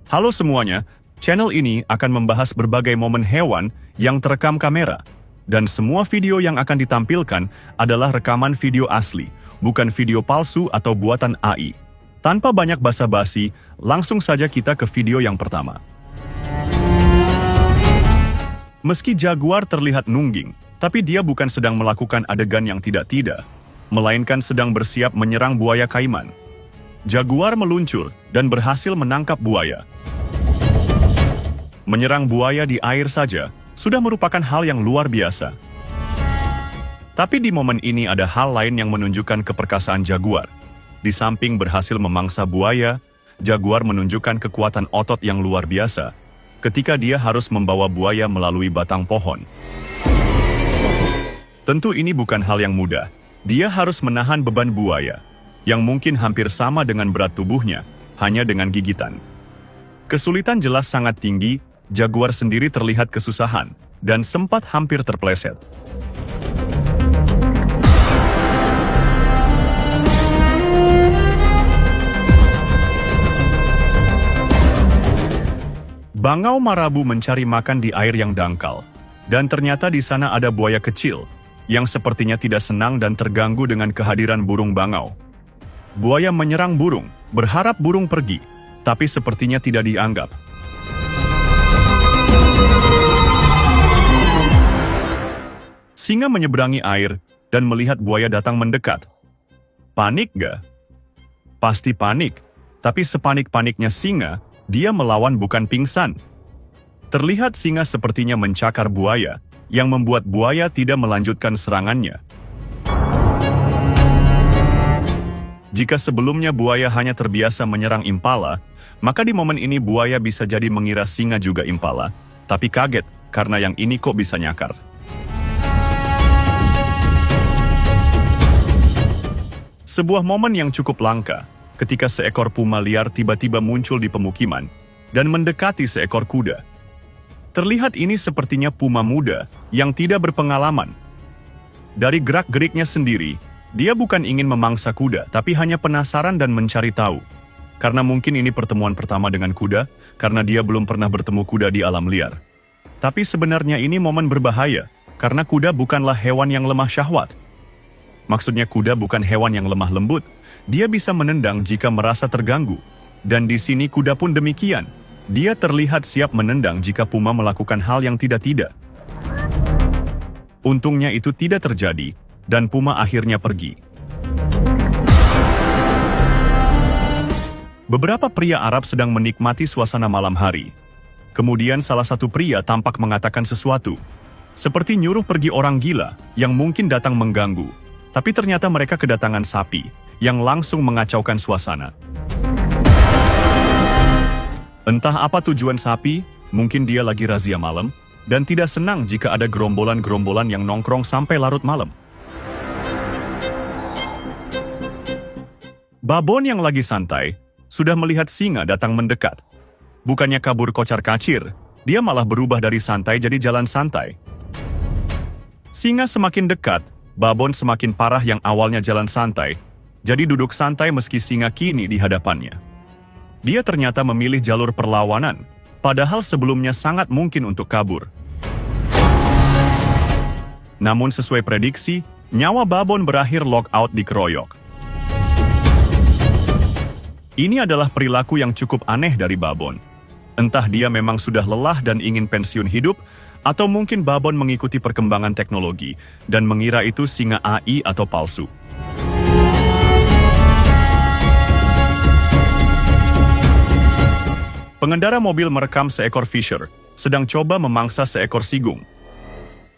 Halo semuanya, channel ini akan membahas berbagai momen hewan yang terekam kamera. Dan semua video yang akan ditampilkan adalah rekaman video asli, bukan video palsu atau buatan AI. Tanpa banyak basa-basi, langsung saja kita ke video yang pertama. Meski jaguar terlihat nungging, tapi dia bukan sedang melakukan adegan yang tidak-tidak, melainkan sedang bersiap menyerang buaya kaiman. Jaguar meluncur dan berhasil menangkap buaya. Menyerang buaya di air saja sudah merupakan hal yang luar biasa. Tapi di momen ini ada hal lain yang menunjukkan keperkasaan jaguar. Di samping berhasil memangsa buaya, jaguar menunjukkan kekuatan otot yang luar biasa ketika dia harus membawa buaya melalui batang pohon. Tentu ini bukan hal yang mudah. Dia harus menahan beban buaya, yang mungkin hampir sama dengan berat tubuhnya, hanya dengan gigitan. Kesulitan jelas sangat tinggi, jaguar sendiri terlihat kesusahan, dan sempat hampir terpeleset. Bangau marabu mencari makan di air yang dangkal, dan ternyata di sana ada buaya kecil, yang sepertinya tidak senang dan terganggu dengan kehadiran burung bangau. Buaya menyerang burung, berharap burung pergi, tapi sepertinya tidak dianggap. Singa menyeberangi air dan melihat buaya datang mendekat. Panik gak? Pasti panik, tapi sepanik-paniknya singa, dia melawan bukan pingsan. Terlihat singa sepertinya mencakar buaya, yang membuat buaya tidak melanjutkan serangannya. Jika sebelumnya buaya hanya terbiasa menyerang impala, maka di momen ini buaya bisa jadi mengira singa juga impala, tapi kaget karena yang ini kok bisa nyakar. Sebuah momen yang cukup langka, ketika seekor puma liar tiba-tiba muncul di pemukiman dan mendekati seekor kuda. Terlihat ini sepertinya puma muda yang tidak berpengalaman. Dari gerak-geriknya sendiri, dia bukan ingin memangsa kuda, tapi hanya penasaran dan mencari tahu. Karena mungkin ini pertemuan pertama dengan kuda, karena dia belum pernah bertemu kuda di alam liar. Tapi sebenarnya ini momen berbahaya, karena kuda bukanlah hewan yang lemah syahwat. Maksudnya kuda bukan hewan yang lemah lembut, dia bisa menendang jika merasa terganggu. Dan di sini kuda pun demikian, dia terlihat siap menendang jika puma melakukan hal yang tidak-tidak. Untungnya itu tidak terjadi, dan puma akhirnya pergi. Beberapa pria Arab sedang menikmati suasana malam hari. Kemudian salah satu pria tampak mengatakan sesuatu, seperti nyuruh pergi orang gila yang mungkin datang mengganggu. Tapi ternyata mereka kedatangan sapi, yang langsung mengacaukan suasana. Entah apa tujuan sapi, mungkin dia lagi razia malam, dan tidak senang jika ada gerombolan-gerombolan yang nongkrong sampai larut malam. Babon yang lagi santai, sudah melihat singa datang mendekat. Bukannya kabur kocar-kacir, dia malah berubah dari santai jadi jalan santai. Singa semakin dekat, babon semakin parah yang awalnya jalan santai, jadi duduk santai meski singa kini di hadapannya. Dia ternyata memilih jalur perlawanan, padahal sebelumnya sangat mungkin untuk kabur. Namun sesuai prediksi, nyawa babon berakhir lockout dikeroyok. Ini adalah perilaku yang cukup aneh dari babon. Entah dia memang sudah lelah dan ingin pensiun hidup, atau mungkin babon mengikuti perkembangan teknologi dan mengira itu singa AI atau palsu. Pengendara mobil merekam seekor fisher sedang coba memangsa seekor sigung.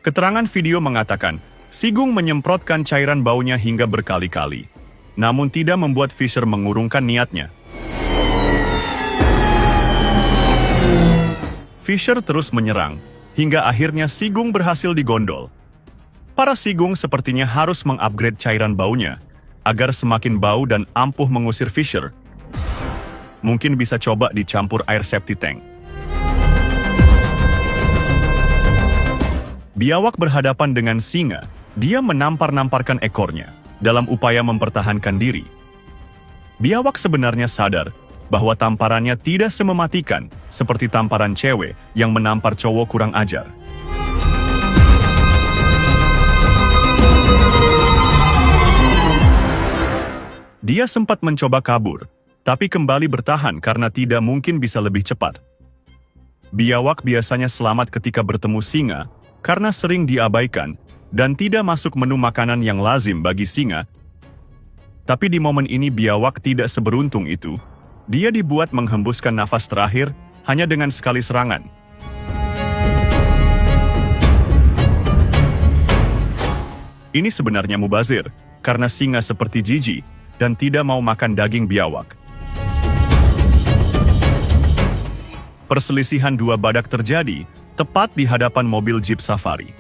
Keterangan video mengatakan, sigung menyemprotkan cairan baunya hingga berkali-kali, namun tidak membuat fisher mengurungkan niatnya. Fisher terus menyerang, hingga akhirnya sigung berhasil digondol. Para sigung sepertinya harus mengupgrade cairan baunya, agar semakin bau dan ampuh mengusir fisher. Mungkin bisa coba dicampur air septic tank. Biawak berhadapan dengan singa, dia menampar-namparkan ekornya dalam upaya mempertahankan diri. Biawak sebenarnya sadar bahwa tamparannya tidak semematikan seperti tamparan cewek yang menampar cowok kurang ajar. Dia sempat mencoba kabur, tapi kembali bertahan karena tidak mungkin bisa lebih cepat. Biawak biasanya selamat ketika bertemu singa karena sering diabaikan dan tidak masuk menu makanan yang lazim bagi singa. Tapi di momen ini biawak tidak seberuntung itu. Dia dibuat menghembuskan nafas terakhir hanya dengan sekali serangan. Ini sebenarnya mubazir, karena singa seperti jijik dan tidak mau makan daging biawak. Perselisihan dua badak terjadi tepat di hadapan mobil jeep safari.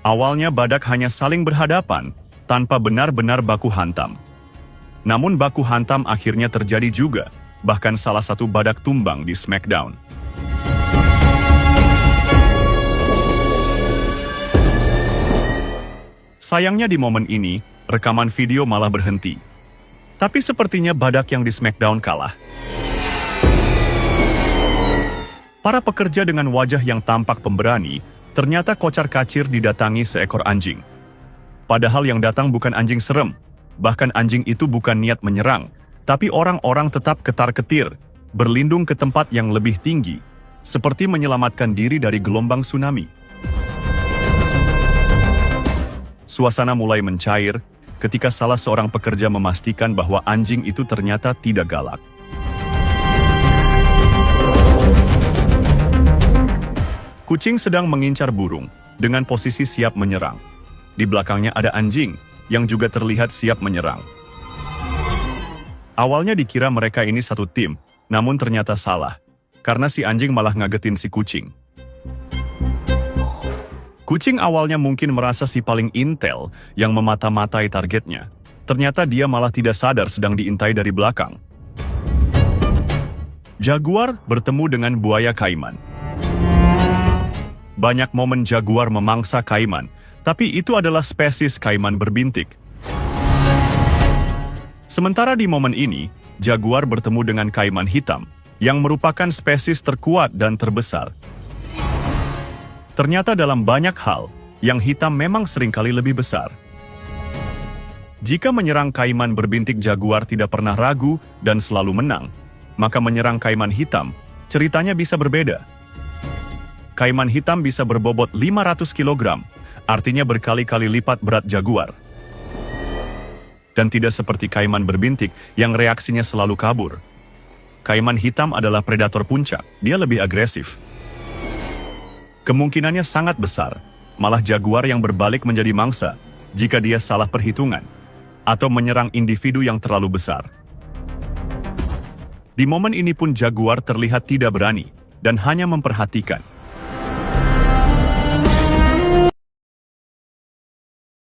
Awalnya badak hanya saling berhadapan tanpa benar-benar baku hantam. Namun baku hantam akhirnya terjadi juga, bahkan salah satu badak tumbang di Smackdown. Sayangnya di momen ini, rekaman video malah berhenti. Tapi sepertinya badak yang di Smackdown kalah. Para pekerja dengan wajah yang tampak pemberani ternyata kocar-kacir didatangi seekor anjing. Padahal yang datang bukan anjing serem, bahkan anjing itu bukan niat menyerang, tapi orang-orang tetap ketar-ketir, berlindung ke tempat yang lebih tinggi, seperti menyelamatkan diri dari gelombang tsunami. Suasana mulai mencair ketika salah seorang pekerja memastikan bahwa anjing itu ternyata tidak galak. Kucing sedang mengincar burung dengan posisi siap menyerang. Di belakangnya ada anjing yang juga terlihat siap menyerang. Awalnya dikira mereka ini satu tim, namun ternyata salah, karena si anjing malah ngagetin si kucing. Kucing awalnya mungkin merasa si paling intel yang memata-matai targetnya. Ternyata dia malah tidak sadar sedang diintai dari belakang. Jaguar bertemu dengan buaya kaiman. Banyak momen jaguar memangsa kaiman, tapi itu adalah spesies kaiman berbintik. Sementara di momen ini, jaguar bertemu dengan kaiman hitam, yang merupakan spesies terkuat dan terbesar. Ternyata dalam banyak hal, yang hitam memang seringkali lebih besar. Jika menyerang kaiman berbintik jaguar tidak pernah ragu dan selalu menang, maka menyerang kaiman hitam, ceritanya bisa berbeda. Kaiman hitam bisa berbobot 500 kg, artinya berkali-kali lipat berat jaguar. Dan tidak seperti kaiman berbintik yang reaksinya selalu kabur. Kaiman hitam adalah predator puncak, dia lebih agresif. Kemungkinannya sangat besar, malah jaguar yang berbalik menjadi mangsa jika dia salah perhitungan, atau menyerang individu yang terlalu besar. Di momen ini pun jaguar terlihat tidak berani, dan hanya memperhatikan.